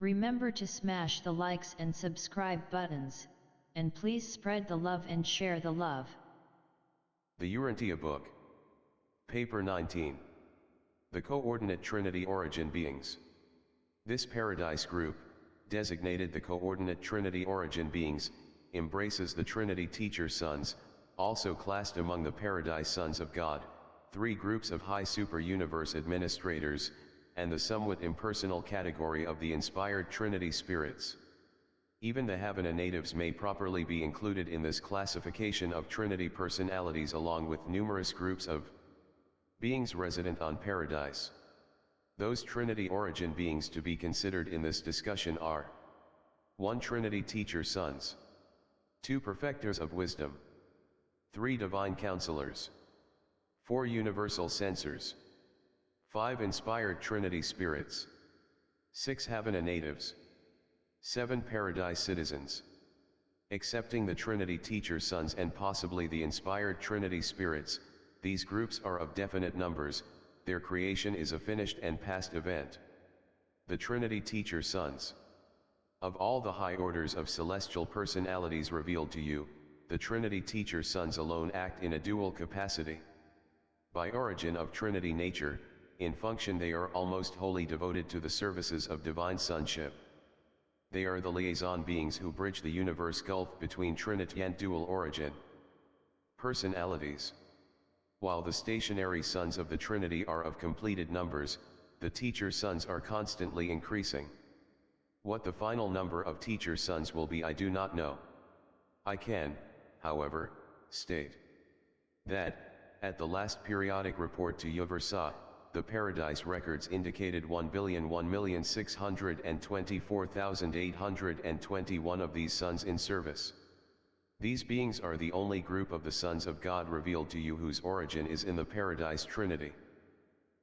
Remember to smash the likes and subscribe buttons, and please spread the love and share the love. The Urantia book. Paper 19. The coordinate Trinity-Origin beings. This paradise group, designated the coordinate Trinity-Origin beings, embraces the Trinity teacher sons, also classed among the paradise sons of God, three groups of high super-universe administrators, and the somewhat impersonal category of the inspired Trinity spirits. Even the Havana natives may properly be included in this classification of Trinity personalities, along with numerous groups of beings resident on paradise. Those Trinity-Origin beings to be considered in this discussion are: 1. Trinity teacher sons, 2. Perfecters of wisdom, 3. Divine counselors, 4. Universal censors, 5. Inspired Trinity spirits, 6. Havana natives, 7. Paradise citizens. Excepting the Trinity teacher sons and possibly the inspired Trinity spirits, these groups are of definite numbers. Their creation is a finished and past event. The Trinity teacher sons. Of all the high orders of celestial personalities revealed to you, the Trinity teacher sons alone act in a dual capacity. By origin of Trinity nature, in function they are almost wholly devoted to the services of divine sonship. They are the liaison beings who bridge the universe gulf between Trinity and dual origin personalities. While the stationary sons of the Trinity are of completed numbers, the teacher sons are constantly increasing. What the final number of teacher sons will be, I do not know. I can, however, state that, at the last periodic report to Diversey, the paradise records indicated 1,1,624,821 of these sons in service. These beings are the only group of the sons of God revealed to you whose origin is in the paradise Trinity.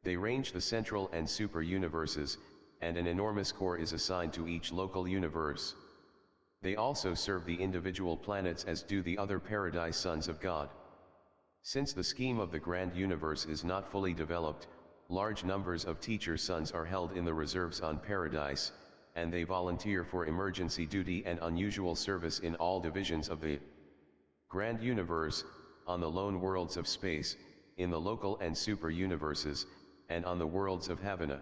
They range the central and super universes, and an enormous core is assigned to each local universe. They also serve the individual planets as do the other paradise sons of God. Since the scheme of the grand universe is not fully developed, large numbers of teacher sons are held in the reserves on paradise, and they volunteer for emergency duty and unusual service in all divisions of the grand universe, on the lone worlds of space, in the local and super universes, and on the worlds of Havana.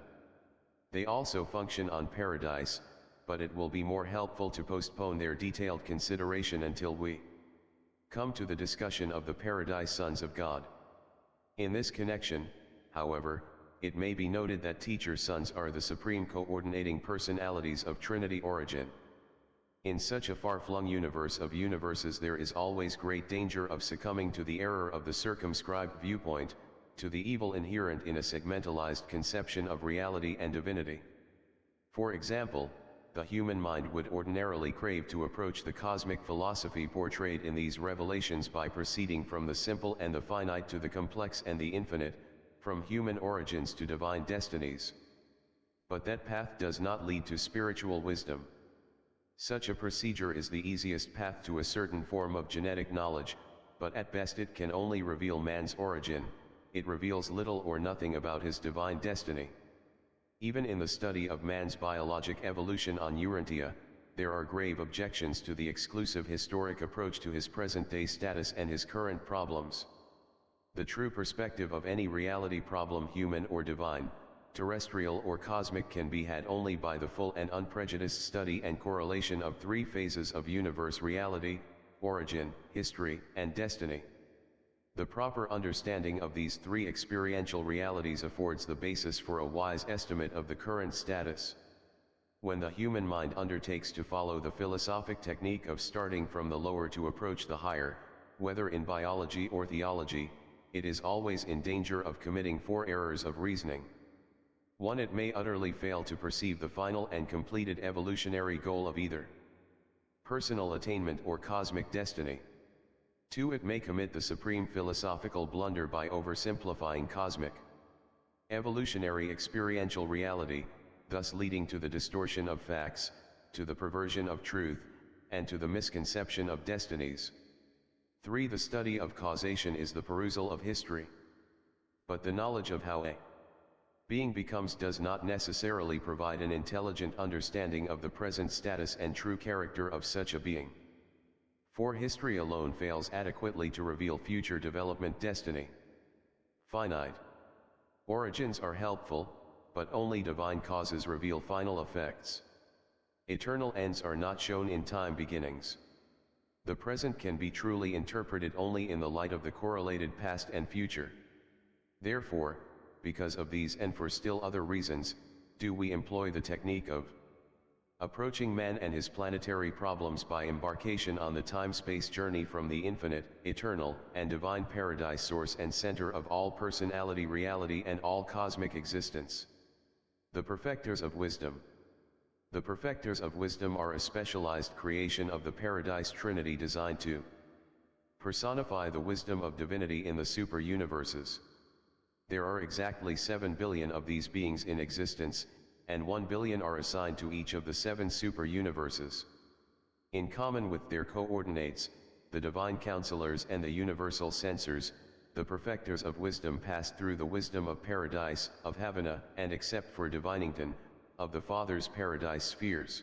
They also function on paradise, but it will be more helpful to postpone their detailed consideration until we come to the discussion of the paradise sons of God. In this connection, however, it may be noted that teacher sons are the supreme coordinating personalities of Trinity-Origin. In such a far-flung universe of universes, there is always great danger of succumbing to the error of the circumscribed viewpoint, to the evil inherent in a segmentalized conception of reality and divinity. For example, the human mind would ordinarily crave to approach the cosmic philosophy portrayed in these revelations by proceeding from the simple and the finite to the complex and the infinite, from human origins to divine destinies. But that path does not lead to spiritual wisdom. Such a procedure is the easiest path to a certain form of genetic knowledge, but at best it can only reveal man's origin. It reveals little or nothing about his divine destiny. Even in the study of man's biologic evolution on Urantia, there are grave objections to the exclusive historic approach to his present-day status and his current problems. The true perspective of any reality problem, human or divine, terrestrial or cosmic, can be had only by the full and unprejudiced study and correlation of three phases of universe reality: origin, history, and destiny. The proper understanding of these three experiential realities affords the basis for a wise estimate of the current status. When the human mind undertakes to follow the philosophic technique of starting from the lower to approach the higher, whether in biology or theology, it is always in danger of committing four errors of reasoning. 1. It may utterly fail to perceive the final and completed evolutionary goal of either personal attainment or cosmic destiny. 2. It may commit the supreme philosophical blunder by oversimplifying cosmic evolutionary experiential reality, thus leading to the distortion of facts, to the perversion of truth, and to the misconception of destinies. 3. The study of causation is the perusal of history. But the knowledge of how a Being becomes does not necessarily provide an intelligent understanding of the present status and true character of such a being. For history alone fails adequately to reveal future development destiny. Finite origins are helpful, but only divine causes reveal final effects. Eternal ends are not shown in time beginnings. The present can be truly interpreted only in the light of the correlated past and future. Therefore, because of these and for still other reasons, do we employ the technique of approaching man and his planetary problems by embarkation on the time-space journey from the infinite, eternal, and divine paradise source and center of all personality, reality, and all cosmic existence. The Perfecters of Wisdom. The Perfecters of Wisdom are a specialized creation of the Paradise Trinity designed to personify the wisdom of divinity in the super-universes. There are exactly 7 billion of these beings in existence, and 1 billion are assigned to each of the 7 super-universes. In common with their coordinates, the Divine Counselors and the Universal Censors, the Perfecters of Wisdom pass through the wisdom of Paradise, of Havana, and except for Divinington, of the Father's Paradise spheres.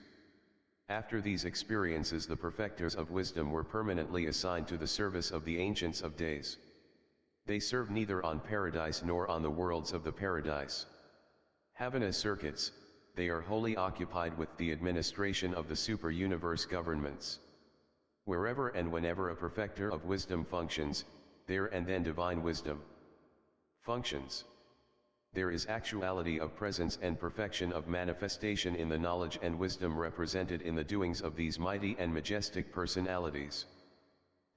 After these experiences, the Perfecters of Wisdom were permanently assigned to the service of the Ancients of Days. They serve neither on Paradise nor on the worlds of the Paradise. Havana circuits, they are wholly occupied with the administration of the super-universe governments. Wherever and whenever a Perfecter of Wisdom functions, there and then divine wisdom functions. There is actuality of presence and perfection of manifestation in the knowledge and wisdom represented in the doings of these mighty and majestic personalities.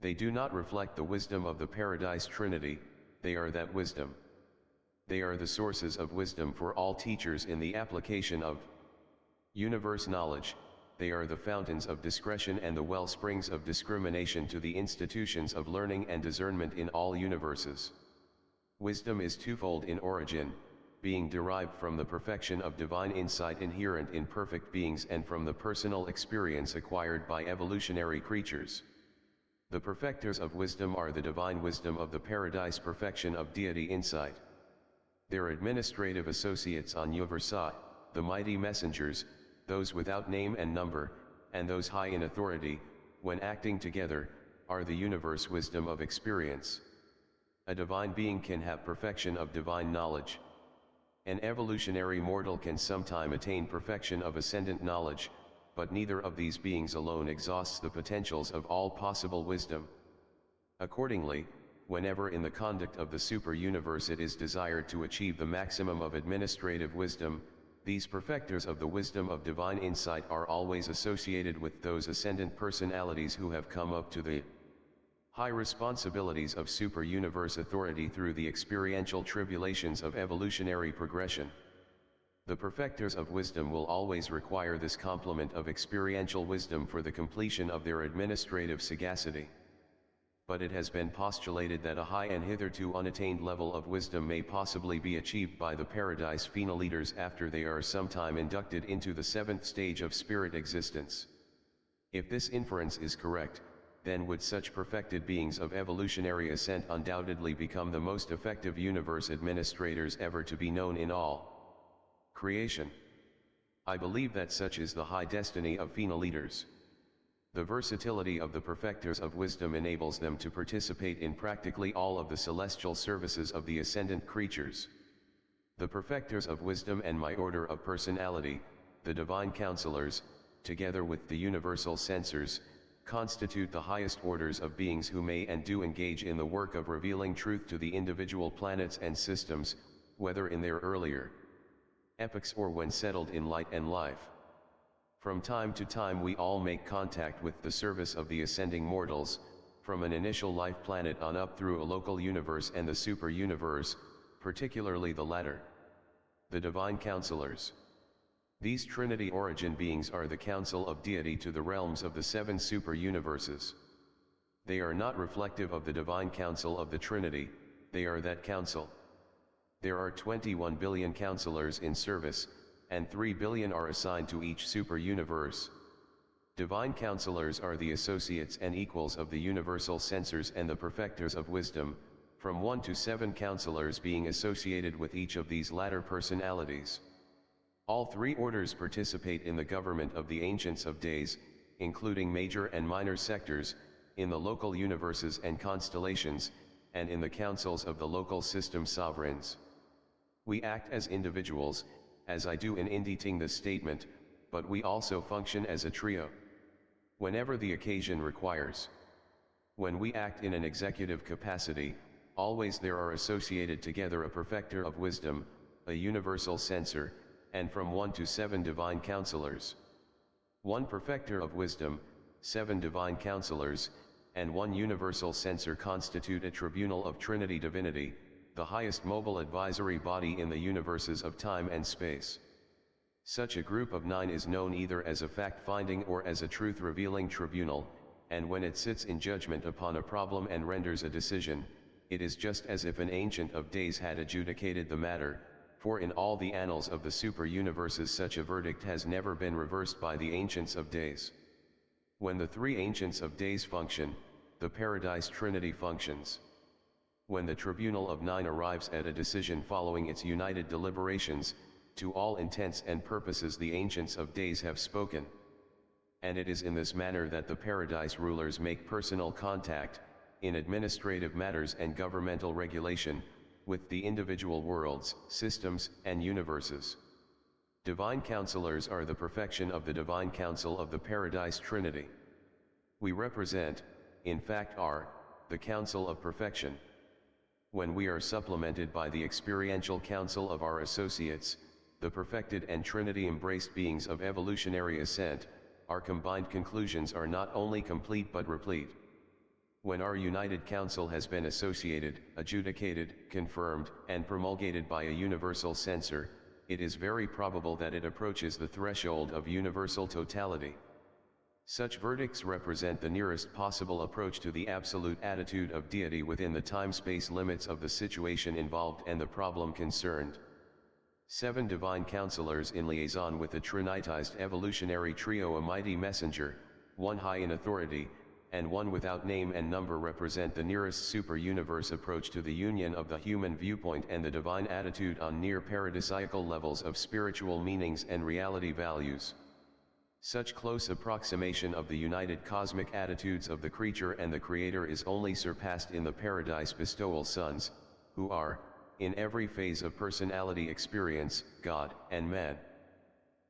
They do not reflect the wisdom of the Paradise Trinity, they are that wisdom. They are the sources of wisdom for all teachers in the application of universe knowledge, they are the fountains of discretion and the well springs of discrimination to the institutions of learning and discernment in all universes. Wisdom is twofold in origin, being derived from the perfection of divine insight inherent in perfect beings and from the personal experience acquired by evolutionary creatures. The Perfecters of Wisdom are the divine wisdom of the Paradise perfection of deity insight. Their administrative associates on Urantia, the mighty messengers, those without name and number, and those high in authority, when acting together, are the universe wisdom of experience. A divine being can have perfection of divine knowledge. An evolutionary mortal can sometime attain perfection of ascendant knowledge, but neither of these beings alone exhausts the potentials of all possible wisdom. Accordingly, whenever in the conduct of the super-universe it is desired to achieve the maximum of administrative wisdom, these perfecters of the wisdom of divine insight are always associated with those ascendant personalities who have come up to the high responsibilities of super-universe authority through the experiential tribulations of evolutionary progression. The perfecters of wisdom will always require this complement of experiential wisdom for the completion of their administrative sagacity. But it has been postulated that a high and hitherto unattained level of wisdom may possibly be achieved by the Paradise Fena leaders after they are sometime inducted into the 7th stage of spirit existence. If this inference is correct, then would such perfected beings of evolutionary ascent undoubtedly become the most effective universe administrators ever to be known in all creation. I believe that such is the high destiny of Fena leaders. The versatility of the perfecters of wisdom enables them to participate in practically all of the celestial services of the ascendant creatures. The perfecters of wisdom and my order of personality, the divine counselors, together with the universal censors, constitute the highest orders of beings who may and do engage in the work of revealing truth to the individual planets and systems, whether in their earlier epochs or when settled in light and life. From time to time we all make contact with the service of the ascending mortals, from an initial life planet on up through a local universe and the super-universe, particularly the latter. The Divine Counselors. These Trinity-Origin beings are the counsel of deity to the realms of the 7 super-universes. They are not reflective of the divine counsel of the Trinity, they are that counsel. There are 21 billion counselors in service, and 3 billion are assigned to each super-universe. Divine counselors are the associates and equals of the universal censors and the perfecters of wisdom, from 1 to 7 counselors being associated with each of these latter personalities. All three orders participate in the government of the Ancients of Days, including major and minor sectors, in the local universes and constellations, and in the councils of the local system sovereigns. We act as individuals, as I do in inditing this statement, but we also function as a trio, whenever the occasion requires. When we act in an executive capacity, always there are associated together a perfecter of wisdom, a universal censor, and from 1 to 7 divine counselors. 1 perfecter of wisdom, 7 divine counselors, and 1 universal censor constitute a tribunal of Trinity Divinity, the highest mobile advisory body in the universes of time and space. Such a group of 9 is known either as a fact-finding or as a truth-revealing tribunal, and when it sits in judgment upon a problem and renders a decision, it is just as if an Ancient of Days had adjudicated the matter, for in all the annals of the super-universes such a verdict has never been reversed by the Ancients of Days. When the 3 Ancients of Days function, the Paradise Trinity functions. When the Tribunal of 9 arrives at a decision following its united deliberations, to all intents and purposes the Ancients of Days have spoken. And it is in this manner that the Paradise rulers make personal contact, in administrative matters and governmental regulation, with the individual worlds, systems, and universes. Divine counselors are the perfection of the divine council of the Paradise Trinity. We represent, in fact the council of perfection. When we are supplemented by the experiential counsel of our associates, the perfected and Trinity-embraced beings of evolutionary ascent, our combined conclusions are not only complete but replete. When our united counsel has been associated, adjudicated, confirmed, and promulgated by a universal censor, it is very probable that it approaches the threshold of universal totality. Such verdicts represent the nearest possible approach to the absolute attitude of deity within the time-space limits of the situation involved and the problem concerned. 7 divine counselors in liaison with the trinitized evolutionary trio, a mighty messenger, 1 high in authority, and 1 without name and number, represent the nearest super-universe approach to the union of the human viewpoint and the divine attitude on near paradisiacal levels of spiritual meanings and reality values. Such close approximation of the united cosmic attitudes of the creature and the creator is only surpassed in the paradise bestowal sons, who are, in every phase of personality experience, God and man.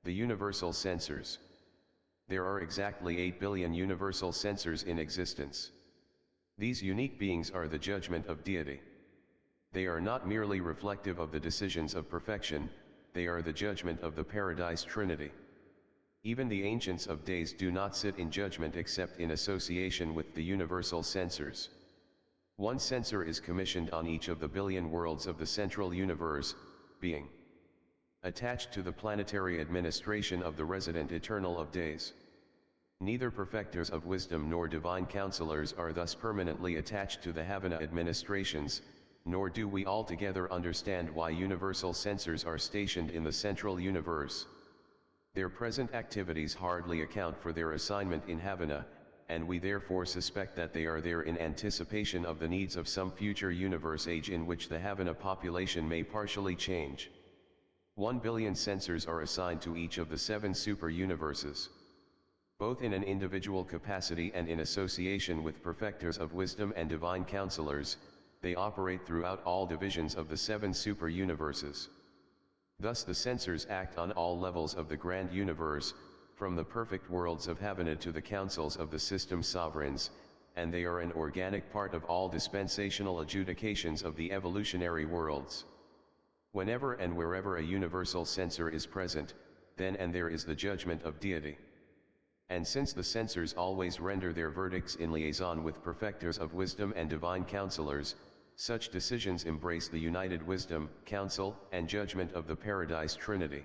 The universal censors. There are exactly 8 billion universal censors in existence. These unique beings are the judgment of deity. They are not merely reflective of the decisions of perfection, they are the judgment of the Paradise Trinity. Even the Ancients of Days do not sit in judgment except in association with the universal censors. 1 censor is commissioned on each of the billion worlds of the central universe, being attached to the planetary administration of the resident Eternal of Days. Neither perfecters of wisdom nor divine counselors are thus permanently attached to the Havana administrations, nor do we altogether understand why universal censors are stationed in the central universe. Their present activities hardly account for their assignment in Havana, and we therefore suspect that they are there in anticipation of the needs of some future universe age in which the Havana population may partially change. 1 billion censors are assigned to each of the 7 super-universes. Both in an individual capacity and in association with perfecters of wisdom and divine counselors, they operate throughout all divisions of the 7 super-universes. Thus the censors act on all levels of the grand universe, from the perfect worlds of Havana to the councils of the system sovereigns, and they are an organic part of all dispensational adjudications of the evolutionary worlds. Whenever and wherever a universal censor is present, then and there is the judgment of deity. And since the censors always render their verdicts in liaison with perfecters of wisdom and divine counselors, such decisions embrace the united wisdom, counsel, and judgment of the Paradise Trinity.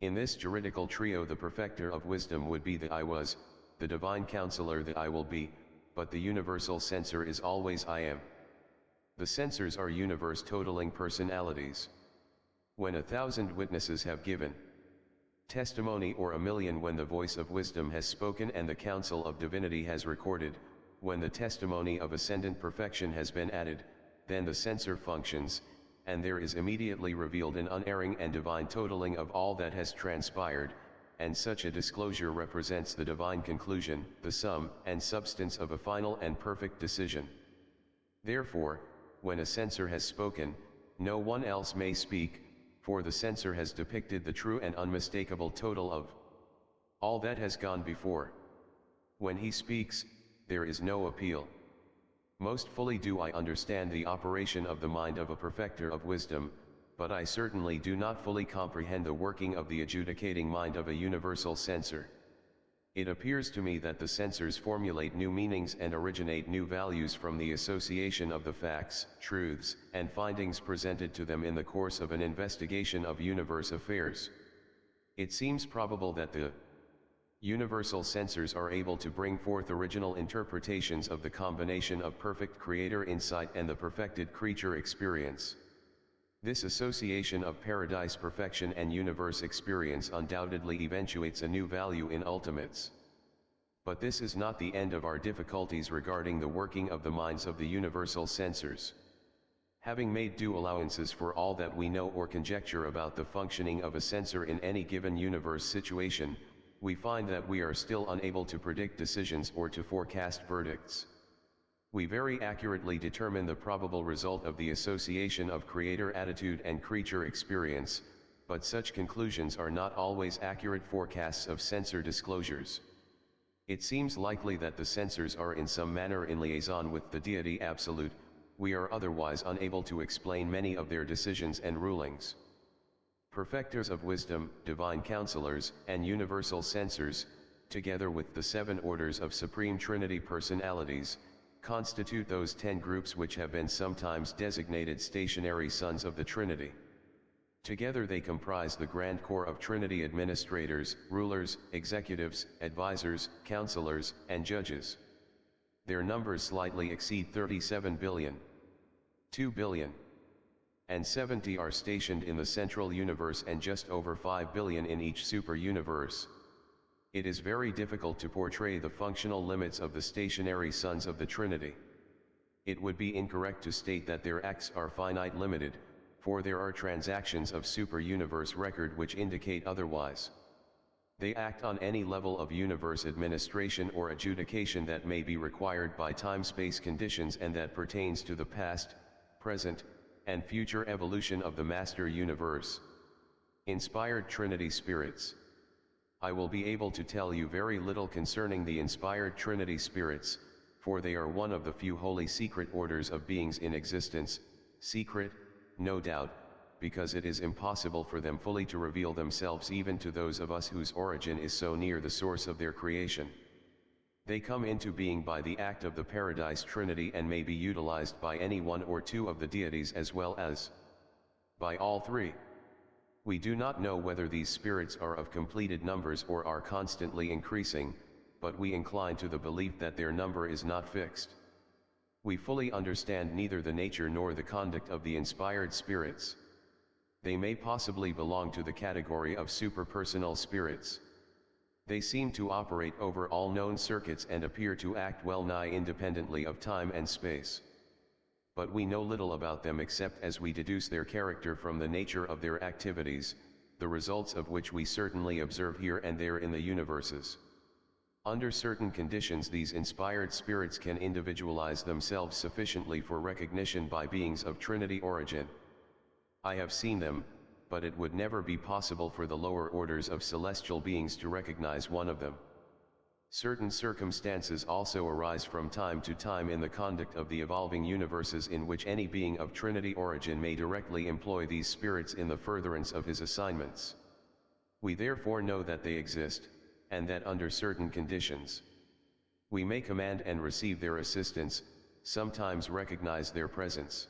In this juridical trio, the perfecter of wisdom would be the I was, the divine counselor the I will be, but the universal censor is always I am. The censors are universe totaling personalities. When 1,000 witnesses have given testimony, or 1,000,000 when the voice of wisdom has spoken and the counsel of divinity has recorded, when the testimony of ascendant perfection has been added, then the censor functions, and there is immediately revealed an unerring and divine totaling of all that has transpired, and such a disclosure represents the divine conclusion, the sum and substance of a final and perfect decision. Therefore, when a censor has spoken, no one else may speak, for the censor has depicted the true and unmistakable total of all that has gone before. When he speaks, there is no appeal. Most fully do I understand the operation of the mind of a perfecter of wisdom, but I certainly do not fully comprehend the working of the adjudicating mind of a universal censor. It appears to me that the censors formulate new meanings and originate new values from the association of the facts, truths, and findings presented to them in the course of an investigation of universe affairs. It seems probable that the universal censors are able to bring forth original interpretations of the combination of perfect creator insight and the perfected creature experience. This association of paradise perfection and universe experience undoubtedly eventuates a new value in ultimates. But this is not the end of our difficulties regarding the working of the minds of the universal censors. Having made due allowances for all that we know or conjecture about the functioning of a censor in any given universe situation, we find that we are still unable to predict decisions or to forecast verdicts. We very accurately determine the probable result of the association of creator attitude and creature experience, but such conclusions are not always accurate forecasts of censor disclosures. It seems likely that the censors are in some manner in liaison with the deity absolute. We are otherwise unable to explain many of their decisions and rulings. Perfecters of wisdom, divine counselors, and universal censors, together with the 7 orders of Supreme Trinity personalities, constitute those 10 groups which have been sometimes designated stationary sons of the Trinity. Together they comprise the grand core of Trinity administrators, rulers, executives, advisors, counselors, and judges. Their numbers slightly exceed 37 billion. 2 billion. And 70 are stationed in the central universe and just over 5 billion in each super-universe. It is very difficult to portray the functional limits of the stationary sons of the Trinity. It would be incorrect to state that their acts are finite limited, for there are transactions of super-universe record which indicate otherwise. They act on any level of universe administration or adjudication that may be required by time-space conditions and that pertains to the past, present, and future evolution of the master universe. Inspired Trinity spirits. I will be able to tell you very little concerning the inspired Trinity spirits, for they are one of the few holy secret orders of beings in existence, secret, no doubt, because it is impossible for them fully to reveal themselves even to those of us whose origin is so near the source of their creation. They come into being by the act of the Paradise Trinity and may be utilized by any one or two of the deities as well as by all three. We do not know whether these spirits are of completed numbers or are constantly increasing, but we incline to the belief that their number is not fixed. We fully understand neither the nature nor the conduct of the inspired spirits. They may possibly belong to the category of superpersonal spirits. They seem to operate over all known circuits and appear to act well nigh independently of time and space. But we know little about them except as we deduce their character from the nature of their activities, the results of which we certainly observe here and there in the universes. Under certain conditions these inspired spirits can individualize themselves sufficiently for recognition by beings of Trinity-Origin. I have seen them, but it would never be possible for the lower orders of celestial beings to recognize one of them. Certain circumstances also arise from time to time in the conduct of the evolving universes in which any being of Trinity-Origin may directly employ these spirits in the furtherance of his assignments. We therefore know that they exist, and that under certain conditions, we may command and receive their assistance, sometimes recognize their presence.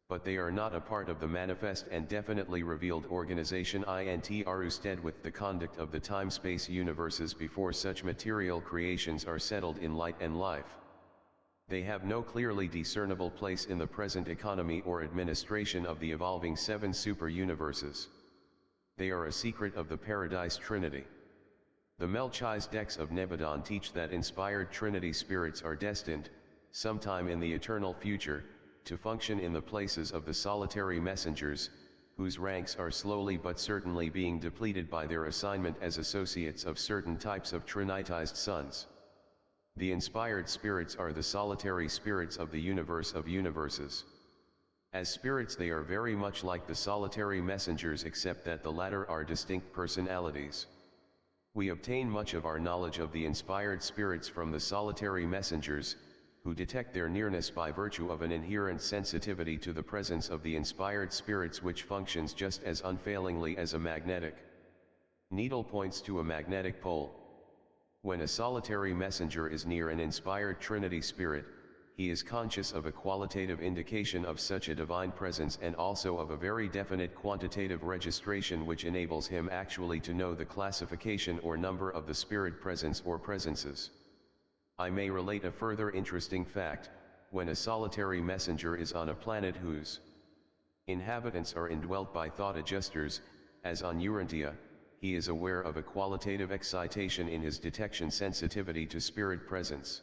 But they are not a part of the manifest and definitely revealed organization intrusted with the conduct of the time-space universes before such material creations are settled in light and life. They have no clearly discernible place in the present economy or administration of the evolving 7 super-universes. They are a secret of the Paradise Trinity. The Melchizedecs of Nebadon teach that inspired Trinity spirits are destined, sometime in the eternal future, to function in the places of the solitary messengers, whose ranks are slowly but certainly being depleted by their assignment as associates of certain types of trinitized sons. The inspired spirits are the solitary spirits of the universe of universes. As spirits they are very much like the solitary messengers, except that the latter are distinct personalities. We obtain much of our knowledge of the inspired spirits from the solitary messengers, who detect their nearness by virtue of an inherent sensitivity to the presence of the inspired spirits, which functions just as unfailingly as a magnetic needle points to a magnetic pole. When a solitary messenger is near an inspired Trinity spirit, he is conscious of a qualitative indication of such a divine presence, and also of a very definite quantitative registration which enables him actually to know the classification or number of the spirit presence or presences. I may relate a further interesting fact. When a solitary messenger is on a planet whose inhabitants are indwelt by thought adjusters, as on Urantia, he is aware of a qualitative excitation in his detection sensitivity to spirit presence.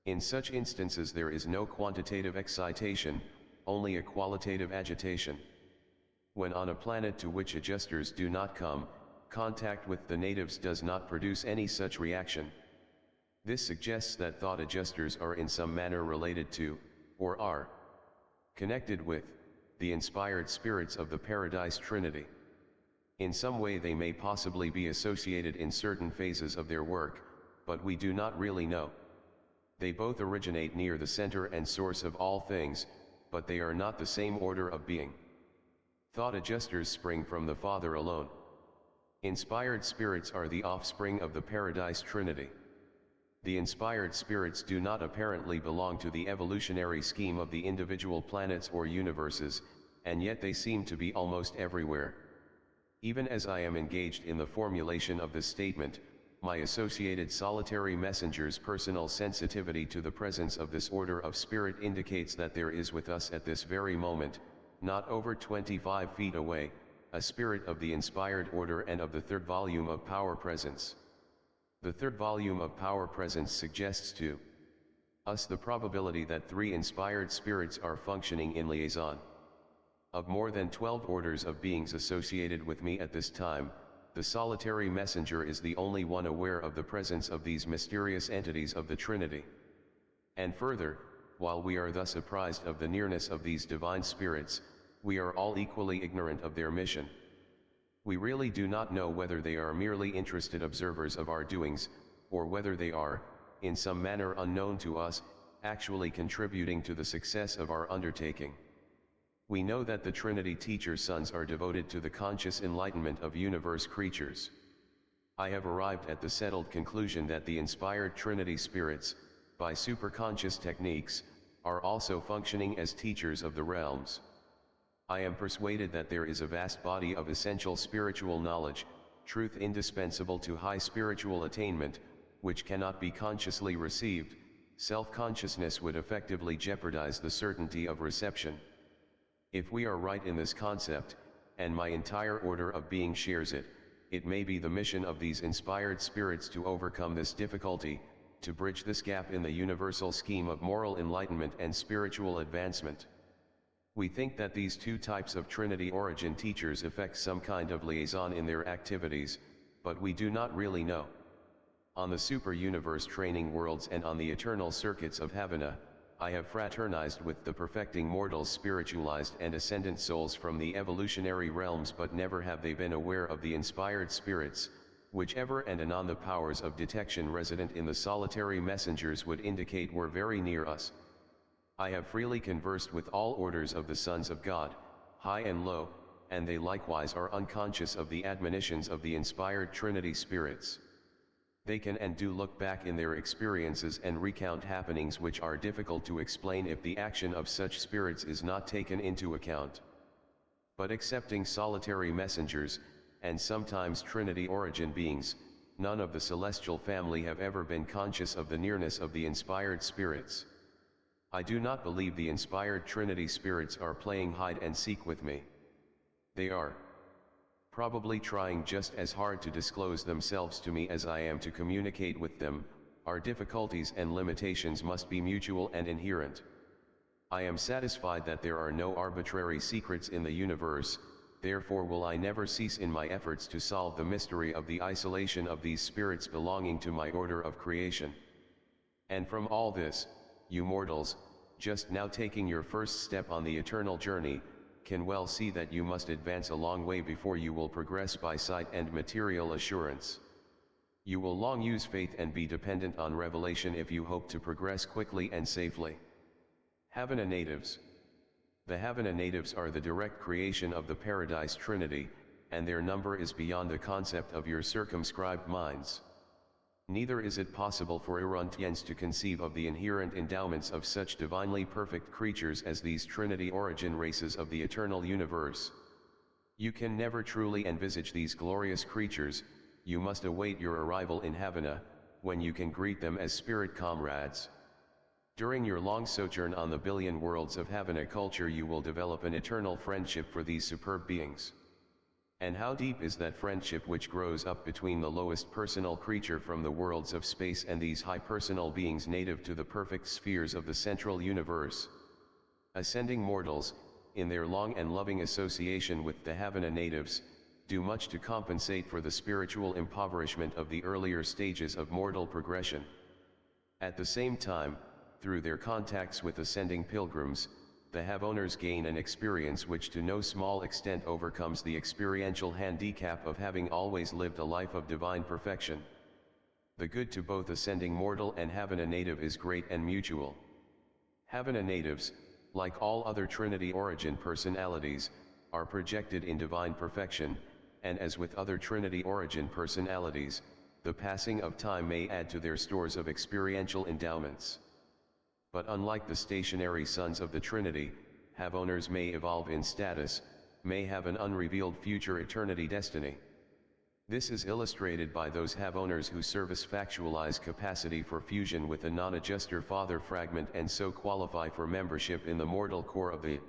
In such instances there is no quantitative excitation, only a qualitative agitation. When on a planet to which adjusters do not come, contact with the natives does not produce any such reaction. This suggests that thought adjusters are in some manner related to, or are connected with, the inspired spirits of the Paradise Trinity. In some way they may possibly be associated in certain phases of their work, but we do not really know. They both originate near the center and source of all things, but they are not the same order of being. Thought adjusters spring from the Father alone. Inspired spirits are the offspring of the Paradise Trinity. The inspired spirits do not apparently belong to the evolutionary scheme of the individual planets or universes, and yet they seem to be almost everywhere. Even as I am engaged in the formulation of this statement, my associated solitary messenger's personal sensitivity to the presence of this order of spirit indicates that there is with us at this very moment, not over 25 feet away, a spirit of the inspired order and of the third volume of power presence. The third volume of power presence suggests to us the probability that 3 inspired spirits are functioning in liaison. Of more than 12 orders of beings associated with me at this time, the solitary messenger is the only one aware of the presence of these mysterious entities of the Trinity. And further, while we are thus apprised of the nearness of these divine spirits, we are all equally ignorant of their mission. We really do not know whether they are merely interested observers of our doings, or whether they are, in some manner unknown to us, actually contributing to the success of our undertaking. We know that the Trinity teacher's sons are devoted to the conscious enlightenment of universe creatures. I have arrived at the settled conclusion that the inspired Trinity spirits, by superconscious techniques, are also functioning as teachers of the realms. I am persuaded that there is a vast body of essential spiritual knowledge, truth indispensable to high spiritual attainment, which cannot be consciously received. Self-consciousness would effectively jeopardize the certainty of reception. If we are right in this concept, and my entire order of being shares it, it may be the mission of these inspired spirits to overcome this difficulty, to bridge this gap in the universal scheme of moral enlightenment and spiritual advancement. We think that these two types of Trinity-Origin teachers effect some kind of liaison in their activities, but we do not really know. On the super-universe training worlds and on the eternal circuits of Havana, I have fraternized with the perfecting mortals, spiritualized and ascendant souls from the evolutionary realms, but never have they been aware of the inspired spirits, which ever and anon the powers of detection resident in the solitary messengers would indicate were very near us. I have freely conversed with all orders of the sons of God, high and low, and they likewise are unconscious of the admonitions of the inspired Trinity spirits. They can and do look back in their experiences and recount happenings which are difficult to explain if the action of such spirits is not taken into account. But excepting solitary messengers, and sometimes Trinity-Origin beings, none of the celestial family have ever been conscious of the nearness of the inspired spirits. I do not believe the inspired Trinity spirits are playing hide and seek with me. They are probably trying just as hard to disclose themselves to me as I am to communicate with them. Our difficulties and limitations must be mutual and inherent. I am satisfied that there are no arbitrary secrets in the universe, therefore will I never cease in my efforts to solve the mystery of the isolation of these spirits belonging to my order of creation. And from all this, you mortals, just now taking your first step on the eternal journey, can well see that you must advance a long way before you will progress by sight and material assurance. You will long use faith and be dependent on revelation if you hope to progress quickly and safely. Havana natives. The Havana natives are the direct creation of the Paradise Trinity, and their number is beyond the concept of your circumscribed minds. Neither is it possible for Urantians to conceive of the inherent endowments of such divinely perfect creatures as these Trinity-Origin races of the eternal universe. You can never truly envisage these glorious creatures, you must await your arrival in Havana, when you can greet them as spirit comrades. During your long sojourn on the billion worlds of Havana culture you will develop an eternal friendship for these superb beings. And how deep is that friendship which grows up between the lowest personal creature from the worlds of space and these high personal beings native to the perfect spheres of the central universe. Ascending mortals, in their long and loving association with the Havana natives, do much to compensate for the spiritual impoverishment of the earlier stages of mortal progression. At the same time, through their contacts with ascending pilgrims, the Havoners gain an experience which to no small extent overcomes the experiential handicap of having always lived a life of divine perfection. The good to both ascending mortal and Havana native is great and mutual. Havana natives, like all other Trinity-Origin personalities, are projected in divine perfection, and as with other Trinity-Origin personalities, the passing of time may add to their stores of experiential endowments. But unlike the stationary sons of the Trinity, Havoners may evolve in status, may have an unrevealed future eternity destiny. This is illustrated by those Havoners who service factualize capacity for fusion with a non-adjuster father fragment and so qualify for membership in the mortal core of the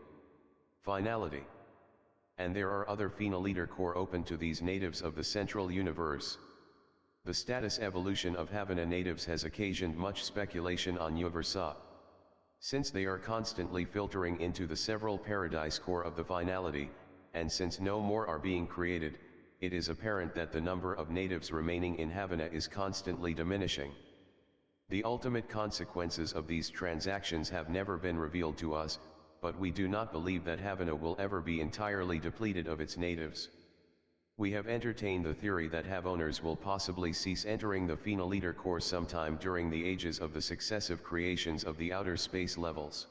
finality. And there are other phenoliter core open to these natives of the central universe. The status evolution of Havana natives has occasioned much speculation on Urantia. Since they are constantly filtering into the several paradise core of the finality, and since no more are being created, it is apparent that the number of natives remaining in Havana is constantly diminishing. The ultimate consequences of these transactions have never been revealed to us, but we do not believe that Havana will ever be entirely depleted of its natives. We have entertained the theory that Havoners will possibly cease entering the phenoliter core sometime during the ages of the successive creations of the outer space levels.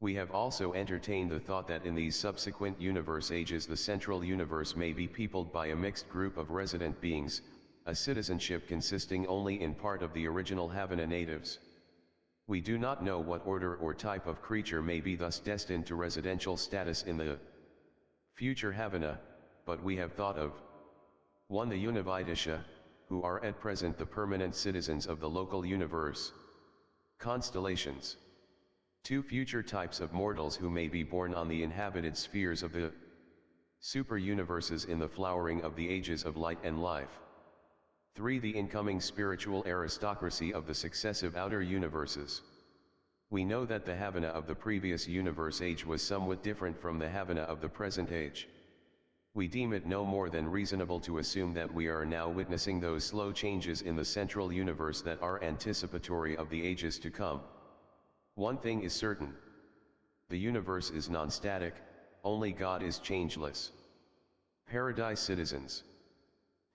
We have also entertained the thought that in these subsequent universe ages the central universe may be peopled by a mixed group of resident beings, a citizenship consisting only in part of the original Havana natives. We do not know what order or type of creature may be thus destined to residential status in the future Havana, but we have thought of 1. The Univitisha, who are at present the permanent citizens of the local universe constellations. 2. Future types of mortals who may be born on the inhabited spheres of the super-universes in the flowering of the ages of light and life. 3. The incoming spiritual aristocracy of the successive outer universes. We know that the Havana of the previous universe age was somewhat different from the Havana of the present age. We deem it no more than reasonable to assume that we are now witnessing those slow changes in the central universe that are anticipatory of the ages to come. One thing is certain. The universe is non-static, only God is changeless. Paradise citizens.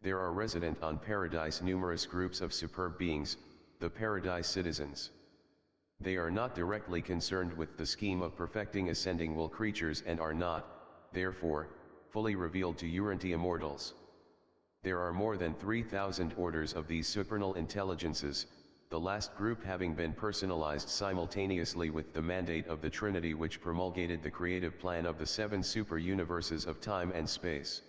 There are resident on Paradise numerous groups of superb beings, the Paradise citizens. They are not directly concerned with the scheme of perfecting ascending will creatures and are not, therefore, fully revealed to Urantia mortals. There are more than 3,000 orders of these supernal intelligences, the last group having been personalized simultaneously with the mandate of the Trinity which promulgated the creative plan of the 7 super-universes of time and space.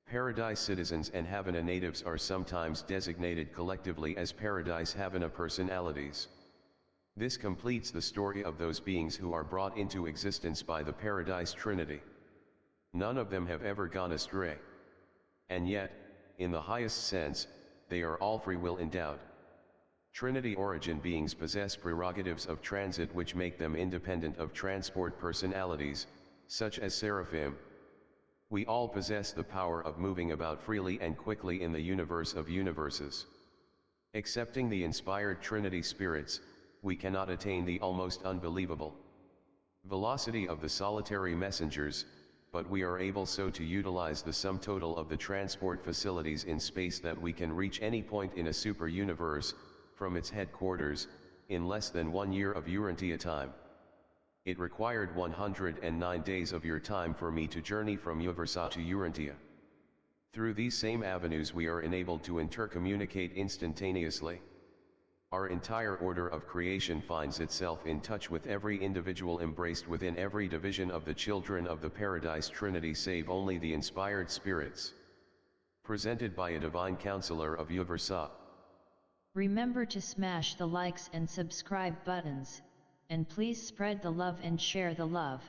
Paradise citizens and Havana natives are sometimes designated collectively as Paradise Havana personalities. This completes the story of those beings who are brought into existence by the Paradise Trinity. None of them have ever gone astray. And yet, in the highest sense, they are all free will endowed. Trinity-Origin beings possess prerogatives of transit which make them independent of transport personalities, such as seraphim. We all possess the power of moving about freely and quickly in the universe of universes. Accepting the inspired Trinity spirits, we cannot attain the almost unbelievable velocity of the solitary messengers, but we are able so to utilize the sum total of the transport facilities in space that we can reach any point in a super universe, from its headquarters, in less than 1 year of Urantia time. It required 109 days of your time for me to journey from Diversey to Urantia. Through these same avenues we are enabled to intercommunicate instantaneously. Our entire order of creation finds itself in touch with every individual embraced within every division of the children of the Paradise Trinity save only the inspired spirits. Presented by a divine counselor of Urantia. Remember to smash the likes and subscribe buttons, and please spread the love and share the love.